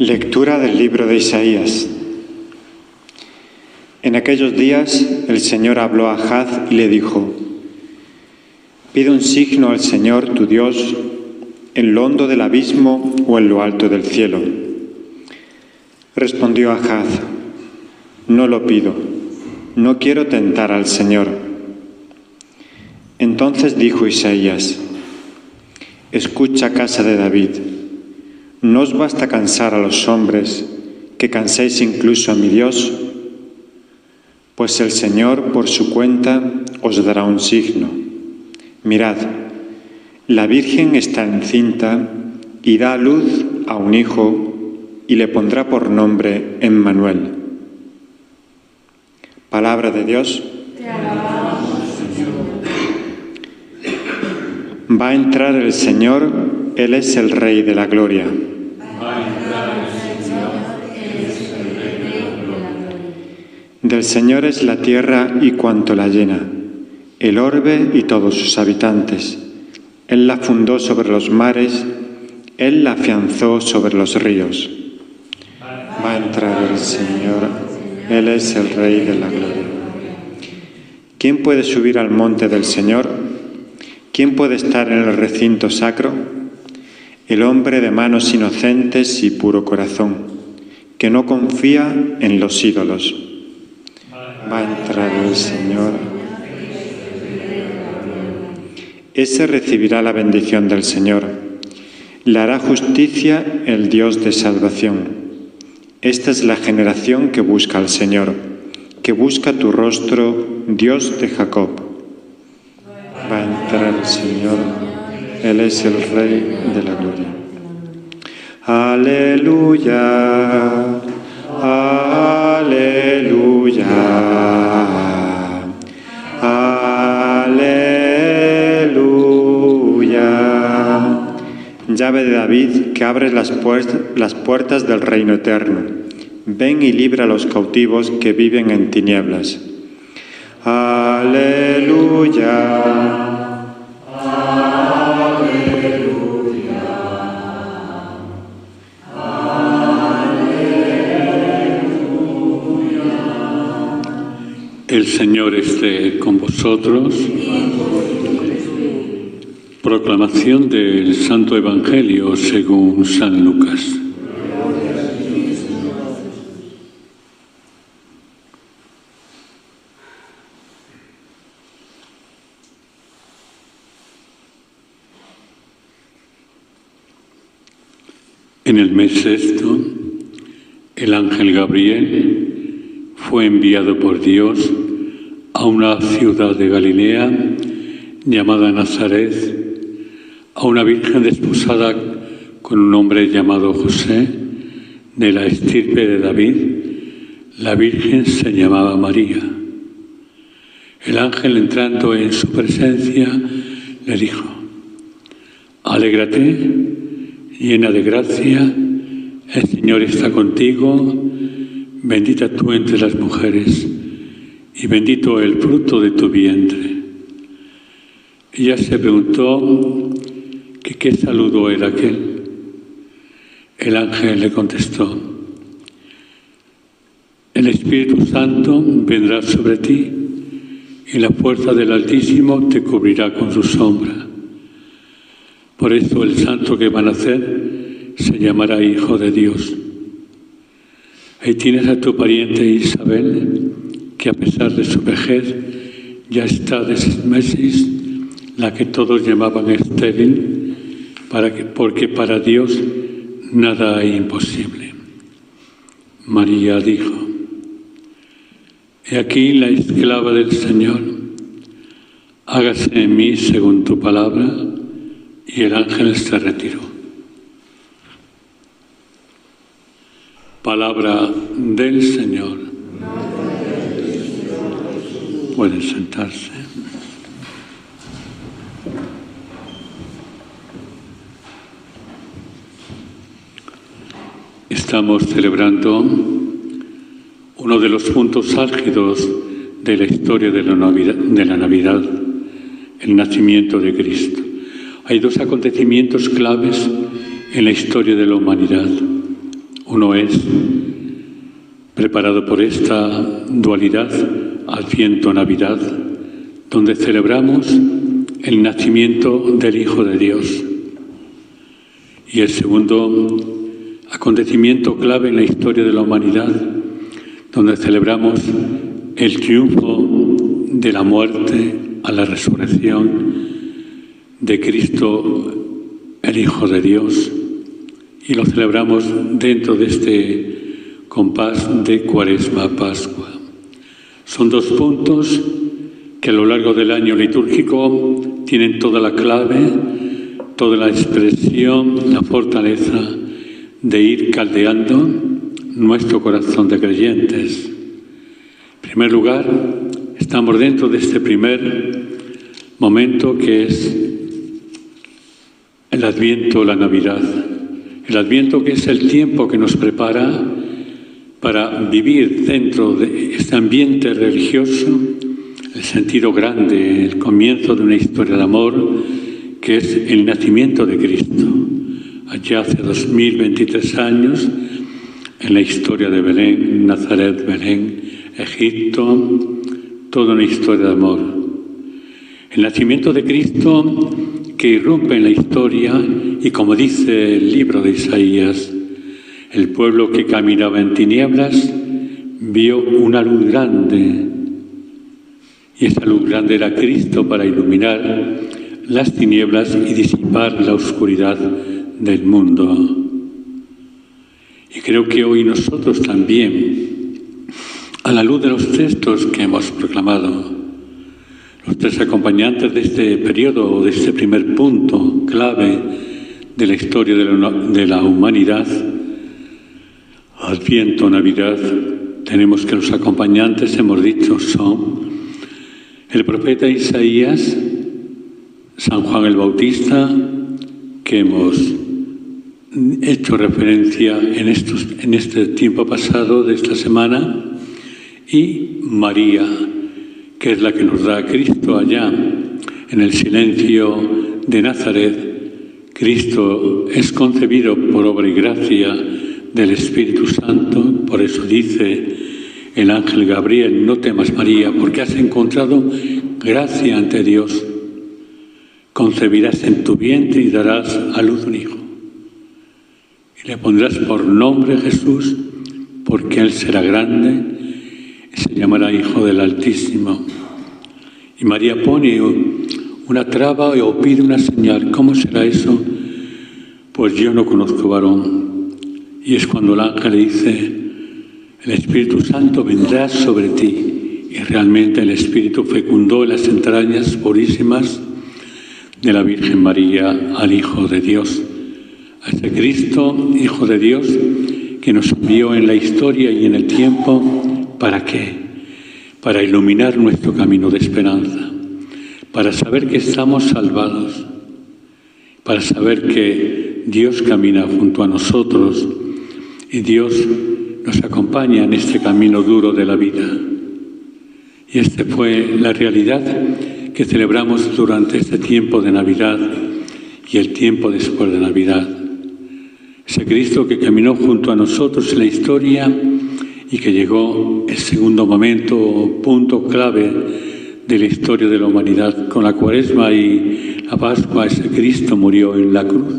Lectura del libro de Isaías. En aquellos días el Señor habló a Ahaz y le dijo: Pide un signo al Señor tu Dios en lo hondo del abismo o en lo alto del cielo. Respondió Ahaz: No lo pido, no quiero tentar al Señor. Entonces dijo Isaías: Escucha, casa de David, ¿no os basta cansar a los hombres, que canséis incluso a mi Dios? Pues el Señor por su cuenta os dará un signo. Mirad, la Virgen está encinta y da a luz a un hijo y le pondrá por nombre Emmanuel. Palabra de Dios. Te alabamos, Señor. Va a entrar el Señor, Él es el Rey de la Gloria. Va a entrar el Señor, Él es el Rey de la Gloria. Del Señor es la tierra y cuanto la llena, el orbe y todos sus habitantes. Él la fundó sobre los mares, Él la afianzó sobre los ríos. Va a entrar el Señor, Él es el Rey de la Gloria. ¿Quién puede subir al monte del Señor? ¿Quién puede estar en el recinto sacro? El hombre de manos inocentes y puro corazón, que no confía en los ídolos. Va a entrar el Señor. Ese recibirá la bendición del Señor. Le hará justicia el Dios de salvación. Esta es la generación que busca al Señor, que busca tu rostro, Dios de Jacob. Va a entrar el Señor, Él es el Rey de la Gloria. Aleluya, aleluya, aleluya. Llave de David, que abres las puertas del reino eterno. Ven y libra a los cautivos que viven en tinieblas. Aleluya. Aleluya. Aleluya. El Señor esté con vosotros. Proclamación del Santo Evangelio según San Lucas. En el mes sexto, el ángel Gabriel fue enviado por Dios a una ciudad de Galilea llamada Nazaret, a una virgen desposada con un hombre llamado José, de la estirpe de David. La virgen se llamaba María. El ángel, entrando en su presencia, le dijo: Alégrate, llena de gracia, el Señor está contigo, bendita tú entre las mujeres, y bendito el fruto de tu vientre. Ella se preguntó que qué saludo era aquel. El ángel le contestó: El Espíritu Santo vendrá sobre ti, y la fuerza del Altísimo te cubrirá con su sombra. Por eso el santo que va a nacer se llamará Hijo de Dios. Ahí tienes a tu pariente Isabel, que a pesar de su vejez ya está de 6 meses, la que todos llamaban estéril, porque para Dios nada hay imposible. María dijo: He aquí la esclava del Señor, hágase en mí según tu palabra. Y el ángel se retiró. Palabra del Señor. Pueden sentarse. Estamos celebrando uno de los puntos álgidos de la historia de la Navidad, el nacimiento de Cristo. Hay 2 acontecimientos claves en la historia de la humanidad. Uno es preparado por esta dualidad, Adviento-Navidad, donde celebramos el nacimiento del Hijo de Dios. Y el segundo acontecimiento clave en la historia de la humanidad, donde celebramos el triunfo de la muerte a la resurrección de Cristo, el Hijo de Dios, y lo celebramos dentro de este compás de Cuaresma-Pascua. Son dos puntos que a lo largo del año litúrgico tienen toda la clave, toda la expresión, la fortaleza de ir caldeando nuestro corazón de creyentes. En primer lugar, estamos dentro de este primer momento que es el Adviento, la Navidad. El Adviento, que es el tiempo que nos prepara para vivir dentro de este ambiente religioso el sentido grande, el comienzo de una historia de amor que es el nacimiento de Cristo. Allá hace 2023 años, en la historia de Belén, Nazaret, Belén, Egipto, toda una historia de amor. El nacimiento de Cristo que irrumpe en la historia y, como dice el libro de Isaías, el pueblo que caminaba en tinieblas vio una luz grande, y esa luz grande era Cristo para iluminar las tinieblas y disipar la oscuridad del mundo. Y creo que hoy nosotros también, a la luz de los textos que hemos proclamado, los tres acompañantes de este periodo, de este primer punto clave de la historia de la humanidad, Adviento, Navidad, tenemos que los acompañantes, hemos dicho, son el profeta Isaías, San Juan el Bautista, que hemos hecho referencia en este tiempo pasado de esta semana, y María, que es la que nos da a Cristo allá en el silencio de Nazaret. Cristo es concebido por obra y gracia del Espíritu Santo, por eso dice el ángel Gabriel: no temas, María, porque has encontrado gracia ante Dios. Concebirás en tu vientre y darás a luz un hijo. Y le pondrás por nombre Jesús, porque él será grande y se llamará Hijo del Altísimo. Y María pone una traba o pide una señal. ¿Cómo será eso? Pues yo no conozco varón. Y es cuando el ángel le dice: el Espíritu Santo vendrá sobre ti. Y realmente el Espíritu fecundó en las entrañas purísimas de la Virgen María al Hijo de Dios, a ese Cristo, Hijo de Dios, que nos envió en la historia y en el tiempo. ¿Para qué? Para iluminar nuestro camino de esperanza, para saber que estamos salvados, para saber que Dios camina junto a nosotros y Dios nos acompaña en este camino duro de la vida. Y esta fue la realidad que celebramos durante este tiempo de Navidad y el tiempo después de Navidad. Ese Cristo que caminó junto a nosotros en la historia y que llegó el segundo momento, punto clave de la historia de la humanidad. Con la Cuaresma y la Pascua, ese Cristo murió en la cruz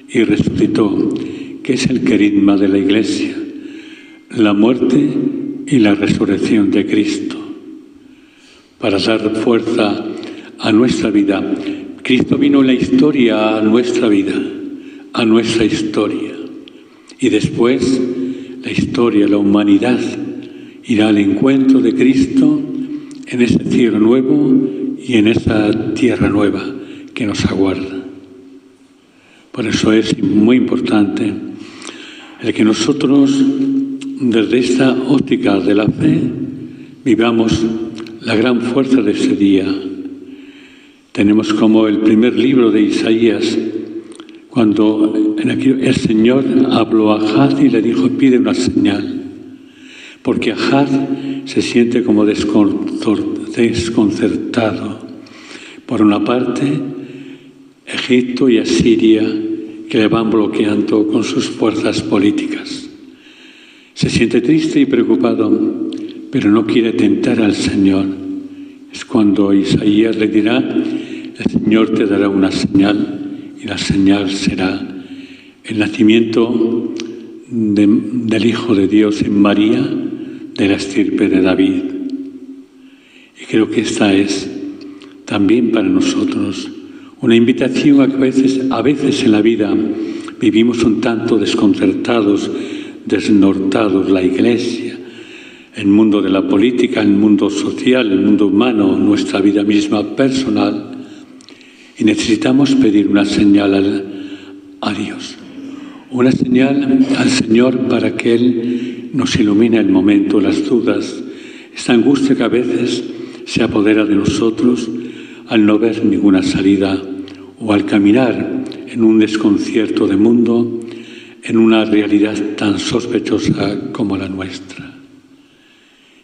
y resucitó, que es el querigma de la Iglesia, la muerte y la resurrección de Cristo, para dar fuerza a nuestra vida. Cristo vino en la historia a nuestra vida, a nuestra historia. Y después la historia, la humanidad, irá al encuentro de Cristo en ese cielo nuevo y en esa tierra nueva que nos aguarda. Por eso es muy importante el que nosotros, desde esta óptica de la fe, vivamos la gran fuerza de ese día. Tenemos como el primer libro de Isaías, cuando el Señor habló a Ahaz y le dijo: pide una señal, porque Ahaz se siente como desconcertado. Por una parte, Egipto y Asiria, que le van bloqueando con sus fuerzas políticas. Se siente triste y preocupado, pero no quiere tentar al Señor. Es cuando Isaías le dirá: el Señor te dará una señal, y la señal será el nacimiento del Hijo de Dios en María, de la estirpe de David. Y creo que esta es también para nosotros una invitación a que a veces en la vida vivimos un tanto desconcertados, desnortados, la Iglesia, el mundo de la política, el mundo social, el mundo humano, nuestra vida misma personal, y necesitamos pedir una señal a Dios, una señal al Señor para que Él nos ilumine el momento, las dudas, esta angustia que a veces se apodera de nosotros al no ver ninguna salida o al caminar en un desconcierto de mundo, en una realidad tan sospechosa como la nuestra.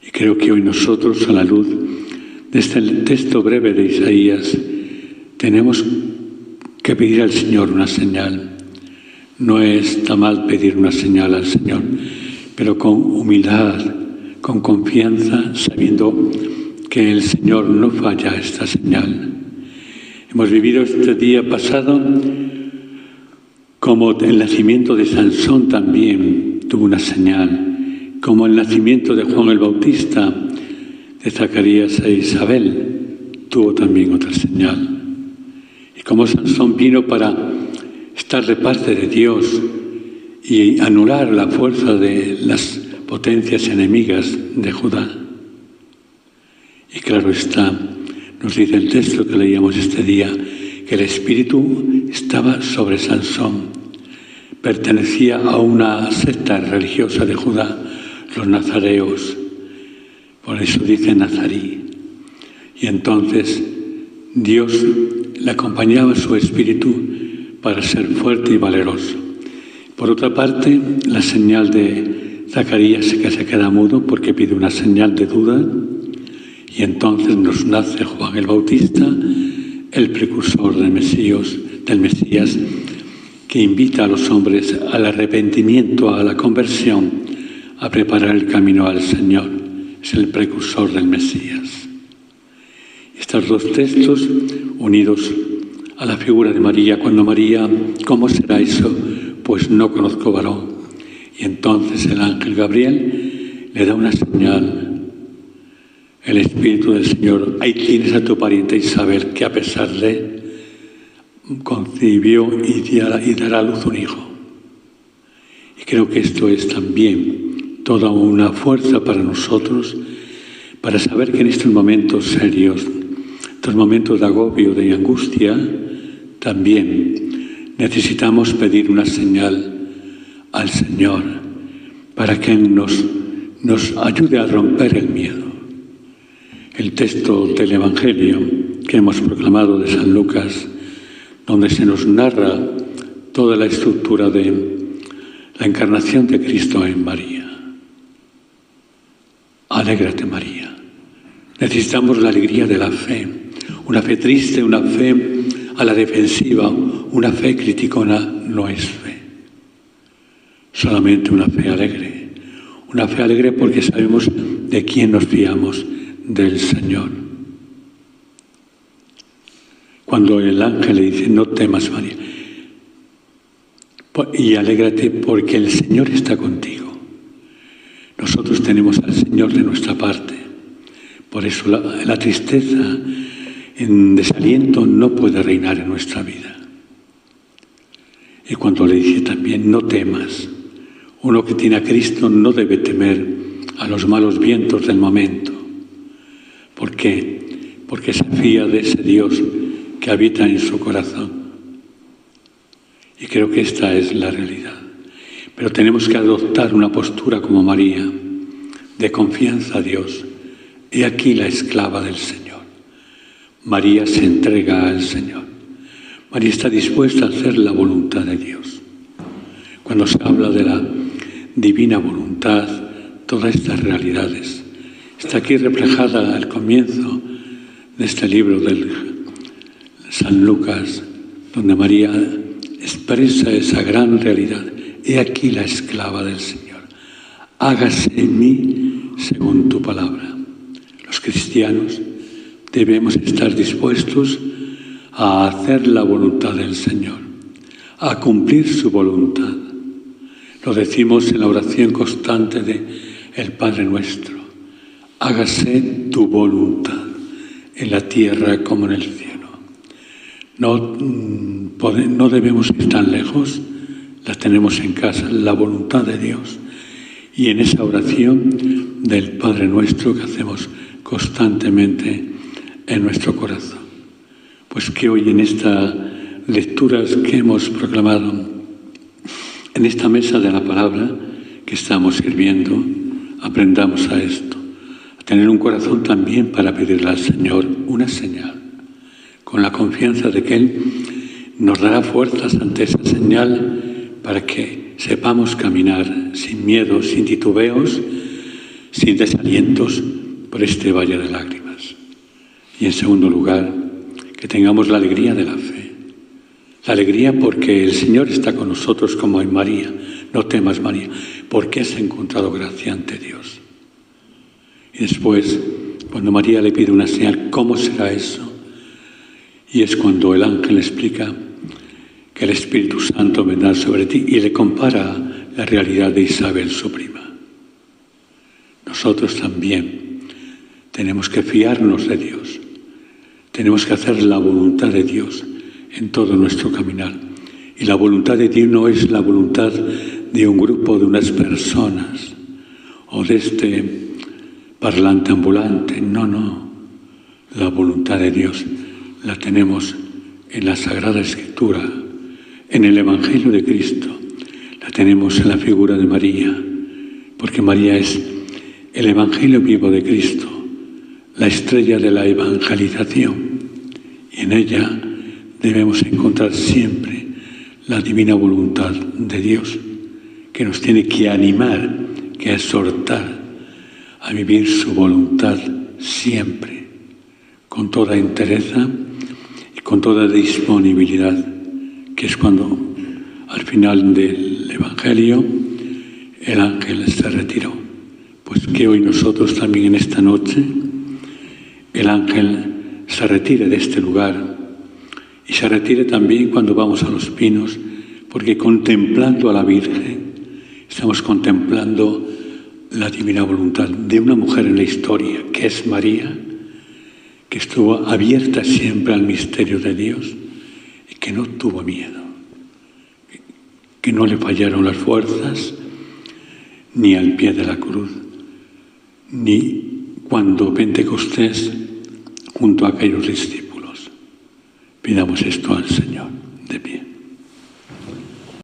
Y creo que hoy nosotros, a la luz de este texto breve de Isaías, tenemos que pedir al Señor una señal. No está mal pedir una señal al Señor, pero con humildad, con confianza, sabiendo que el Señor no falla esta señal. Hemos vivido este día pasado como el nacimiento de Sansón también tuvo una señal, como el nacimiento de Juan el Bautista, de Zacarías e Isabel, tuvo también otra señal. Y como Sansón vino para estar de parte de Dios y anular la fuerza de las potencias enemigas de Judá. Y claro está, nos dice el texto que leíamos este día, que el espíritu estaba sobre Sansón. Pertenecía a una secta religiosa de Judá, los nazareos. Por eso dice nazarí. Y entonces Dios le acompañaba su espíritu para ser fuerte y valeroso. Por otra parte, la señal de Zacarías que se queda mudo porque pide una señal de duda, y entonces nos nace Juan el Bautista, el precursor del Mesías, que invita a los hombres al arrepentimiento, a la conversión, a preparar el camino al Señor. Es el precursor del Mesías. Estos dos textos unidos a la figura de María, cuando María, ¿cómo será eso? Pues no conozco varón. Y entonces el ángel Gabriel le da una señal. El Espíritu del Señor, ahí tienes a tu pariente Isabel, que a pesar de concibió y dará a luz un hijo. Y creo que esto es también toda una fuerza para nosotros, para saber que en estos momentos serios, estos momentos de agobio, de angustia, también necesitamos pedir una señal al Señor para que nos ayude a romper el miedo. El texto del Evangelio que hemos proclamado de San Lucas, donde se nos narra toda la estructura de la encarnación de Cristo en María. Alégrate, María. Necesitamos la alegría de la fe, una fe triste, una fe a la defensiva, una fe criticona no es fe. Solamente una fe alegre porque sabemos de quién nos fiamos, del Señor. Cuando el ángel le dice, no temas, María, y alégrate porque el Señor está contigo. Nosotros tenemos al Señor de nuestra parte. Por eso la tristeza, en desaliento, no puede reinar en nuestra vida. Y cuando le dice también, no temas, uno que tiene a Cristo no debe temer a los malos vientos del momento. ¿Por qué? Porque se fía de ese Dios que habita en su corazón. Y creo que esta es la realidad. Pero tenemos que adoptar una postura como María, de confianza a Dios. He aquí la esclava del Señor. María se entrega al Señor. María está dispuesta a hacer la voluntad de Dios. Cuando se habla de la divina voluntad, todas estas realidades, está aquí reflejada al comienzo de este libro del San Lucas, donde María expresa esa gran realidad. He aquí la esclava del Señor. hágase en mí según tu palabra. Los cristianos debemos estar dispuestos a hacer la voluntad del Señor, a cumplir su voluntad. Lo decimos en la oración constante de el Padre Nuestro. Hágase tu voluntad en la tierra como en el cielo. No debemos ir tan lejos, la tenemos en casa, la voluntad de Dios. Y en esa oración del Padre Nuestro que hacemos constantemente en nuestro corazón. Pues que hoy en estas lecturas que hemos proclamado, en esta mesa de la palabra que estamos sirviendo, aprendamos a esto, a tener un corazón también para pedirle al Señor una señal, con la confianza de que Él nos dará fuerzas ante esa señal para que sepamos caminar sin miedo, sin titubeos, sin desalientos por este valle de lágrimas. Y en segundo lugar, que tengamos la alegría de la fe. La alegría porque el Señor está con nosotros como en María. No temas, María, porque has encontrado gracia ante Dios. Y después, cuando María le pide una señal, ¿cómo será eso? Y es cuando el ángel le explica que el Espíritu Santo vendrá sobre ti y le compara la realidad de Isabel, su prima. Nosotros también tenemos que fiarnos de Dios. Tenemos que hacer la voluntad de Dios en todo nuestro caminar. Y la voluntad de Dios no es la voluntad de un grupo, de unas personas, o de este parlante ambulante. No. La voluntad de Dios la tenemos en la Sagrada Escritura, en el Evangelio de Cristo. La tenemos en la figura de María, porque María es el Evangelio vivo de Cristo, la estrella de la evangelización. Y en ella debemos encontrar siempre la divina voluntad de Dios, que nos tiene que animar, que exhortar a vivir su voluntad siempre, con toda entereza y con toda disponibilidad, que es cuando al final del Evangelio el ángel se retiró. Pues que hoy nosotros también en esta noche el ángel se retire de este lugar y se retire también cuando vamos a los pinos, porque contemplando a la Virgen estamos contemplando la divina voluntad de una mujer en la historia, que es María, que estuvo abierta siempre al misterio de Dios y que no tuvo miedo, que no le fallaron las fuerzas ni al pie de la cruz, ni cuando Pentecostés junto a aquellos discípulos. Pidamos esto al Señor de pie.